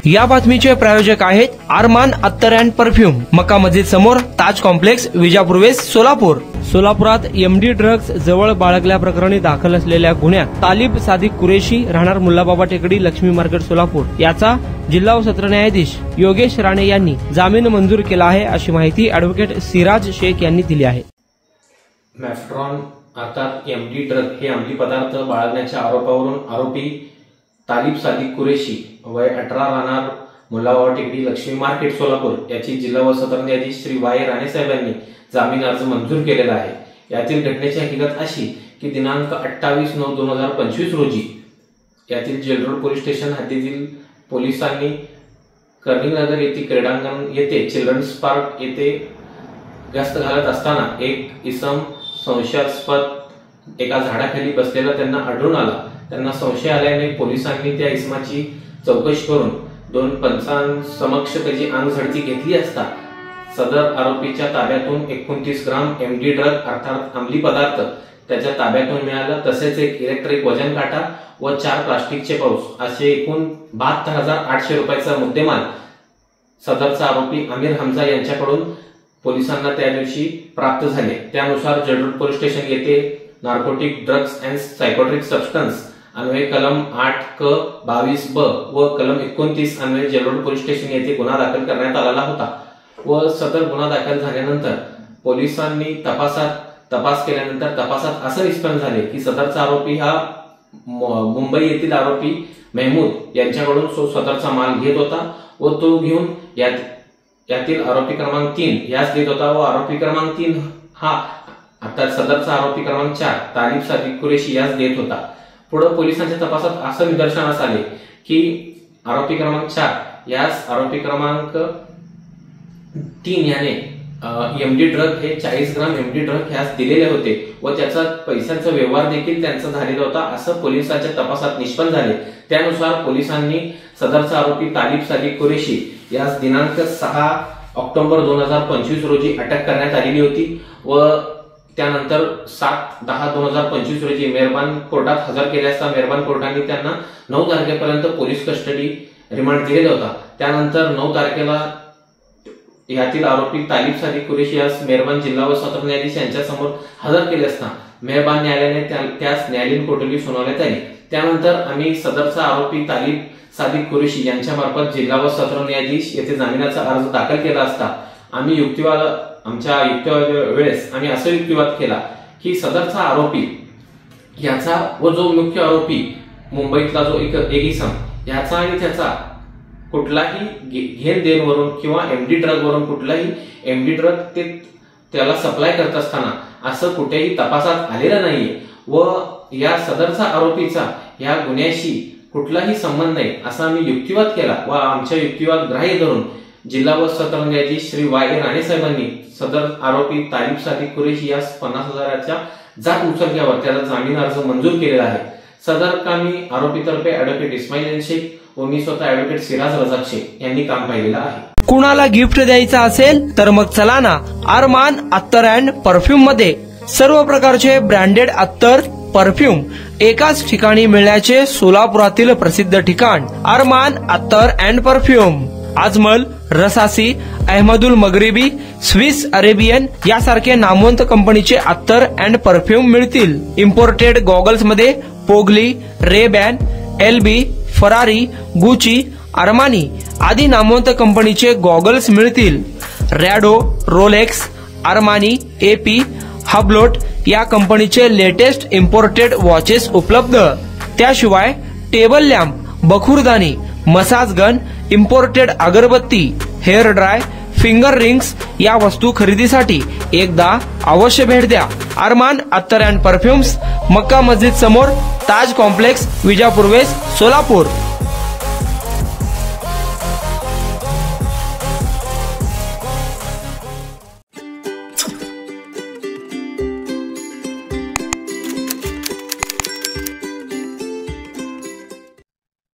या बातमीचे प्रायोजक आहेत अरमान अत्तर अँड परफ्यूम, मक्का मस्जिद समोर, ताज कॉम्प्लेक्स, विजापूर वेस्ट, सोलापूर। सोलापुरात एमडी ड्रग्ज जवळ बाळगल्याप्रकरणी दाखल असलेल्या गुन्ह्यात तालिब सादिक कुरेशी राहणार मुल्लाबाबा टेकडी, लक्ष्मी मार्केट, सोलापूर याचा जिल्हा व सत्र न्यायाधीश योगेश राणे यांनी जामीन मंजूर केला आहे, अशी माहिती अॅडव्होकेट सिराज शेख यांनी दिली आहे। मॅफ्ट्रॉन अर्थात एमडी ड्रग हे अंमली पदार्थ बाळगण्याच्या आरोपावरून आरोपी तालिब सादिक कुरेशी वय 18 राहणार मुल्लाबाबा टेकडी, लक्ष्मी मार्केट, सोलापूर याची जिल्हा व सत्र न्यायाधीश श्री वाय राणे साहेबांनी जामीन अर्ज मंजूर केलेला आहे। यातील घटनेची हकीकत अशी की दिनांक 28/9/2025 रोजी यातील जेलरोड पोलीस स्टेशन हद्दीतील पोलिसांनी कर्णिकनगर येथील क्रीडांगण येथे चिल्ड्रन्स पार्क येथे गस्त घालत असताना एक इसम संशयास्पद एका झाडाखाली बसलेला त्यांना आढळून आला। त्यांना संशय आल्याने पोलिसांनी त्या इसमाची चौकशी करून 2 पंचांसमक्ष त्याची अंगझडती घेतली असता सदर आरोपीच्या ताब्यातून 29 ग्राम एमडी ड्रग अर्थात अंमली पदार्थ त्याच्या ताब्यातून मिळाला। तसेच एक इलेक्ट्रिक वजन काटा व 4 प्लास्टिकचे पाऊच असे एकूण 72,800 रुपयाचा मुद्देमाल सदरचा आरोपी आमिर हमजा यांच्याकडून पोलिसांना त्या दिवशी प्राप्त झाले। त्यानुसार जेलरोड पोलीस स्टेशन येथे नार्कोटिक ड्रग्ज अँड सायकोट्रिक सबस्टन्स अन्वये कलम 8(क)22(ब) व कलम 29 अन्वये जेलरोड पोलीस स्टेशन येथे गुन्हा दाखल करण्यात आलेला होता व सदर गुन्हा दाखल झाल्यानंतर पोलिसांनी तपास केल्यानंतर तपासात असं निष्पन्न झाले की सदरचा आरोपी हा मुंबई येथील आरोपी महमूद यांच्याकडून सदरचा माल घेत होता व तो घेऊन यातील आरोपी क्रमांक 3 यास देत होता व आरोपी क्रमांक 3 हा आता सदरचा आरोपी क्रमांक 4 तालिब सादिक कुरेशी यास देत होता। पुढे पोलिसांच्या तपासात असं निदर्शनास आले की आरोपी क्रमांक 4 यास आरोपी क्रमांक 3 याने एमडी ड्रग हे 40 ग्राम एमडी ड्रग यास दिलेले होते व त्याचा पैशांचा व्यवहार देखील त्यांचा झालेला होता असं पोलिसांच्या तपासात निष्पन्न झाले। त्यानुसार पोलिसांनी सदरचा आरोपी तालिब सादिक कुरेशी यास दिनांक 6 ऑक्टोबर 2025 रोजी अटक करण्यात आलेली होती व त्यानंतर 7/10/2025 रोजी मेहरबान कोर्टात हजर केले असता मेहरबान कोर्टाने त्यांना 9 तारखेपर्यंत पोलीस कस्टडी रिमांड दिलेला होता। त्यानंतर 9 तारखेला यातील आरोपी तालिब सादिक कुरेशी यास मेहरबान जिल्हा व सत्र न्यायाधीश यांच्या समोर हजर केले असता मेहरबान न्यायालयाने त्यास न्यायालयीन कोठडी सुनावण्यात आली। त्यानंतर आम्ही सदरचा आरोपी तालिब सादिक कुरेशी यांच्या मार्फत जिल्हा व सत्र न्यायाधीश येथे जामिनाचा अर्ज दाखल केला असता आम्ही आमच्या युक्तिवाद वेळेस आम्ही असं युक्तिवाद केला की सदरचा आरोपी याचा व जो मुख्य आरोपी मुंबईतला जो एक इसम याचा आणि त्याचा कुठलाही घेण देणवरून किंवा एमडी ड्रग वरून कुठलाही एमडी ड्रग त्याला सप्लाय करत असताना असं कुठेही तपासात आलेलं नाहीये व या सदरचा आरोपीचा या गुन्ह्याशी कुठलाही संबंध नाही असा आम्ही युक्तिवाद केला व आमच्या युक्तिवाद ग्राह्य धरून जिल्हा व सत्र न्यायाधीश श्री वाय राणे साहेबांनी सदर आरोपी तालिब सादिक कुरेशी यास 50,000च्या जात मुचलक्यावर त्याचा जामीन अर्ज मंजूर केलेला आहे। सदर कामी आरोपीतर्फे अॅडव्होकेट इस्माईल शेख व मी स्वतः अॅडव्होकेट सिराज रजाक शेख यांनी काम पाहिलेलं आहे। कुणाला गिफ्ट द्यायचं असेल तर मग चला ना अरमान अत्तर अँड परफ्यूम मध्ये सर्व प्रकारचे ब्रँडेड अत्तर परफ्यूम एकाच ठिकाणी मिळण्याचे सोलापुरातील प्रसिद्ध ठिकाण अरमान अत्तर and perfume. Ajmal, Rasasi, Ahmed al Maghribi, Swiss Arabian यासारखे नामवंत कंपनीचे अत्तर अँड परफ्यूम मिळतील। इम्पोर्टेड गॉगल्स मध्ये पोगली, Rayban, LB, Ferrari, Gucci, Armani आदी नामवंत कंपनीचे गॉगल्स मिळतील। Rado, Rolex, Armani, AP, Hublot या कंपनीचे लेटेस्ट इम्पोर्टेड वॉचेस उपलब्ध। त्याशिवाय टेबल लॅम्प, बखुरदानी, मसाज गन, इम्पोर्टेड अगरबत्ती, हेअर ड्राय, फिंगर रिंग्स या वस्तू खरेदीसाठी एकदा अवश्य भेट द्या अरमान अत्तर अँड परफ्यूम्स, मक्का मस्जिद समोर, ताज कॉम्प्लेक्स, विजापूर वेस्ट, सोलापूर।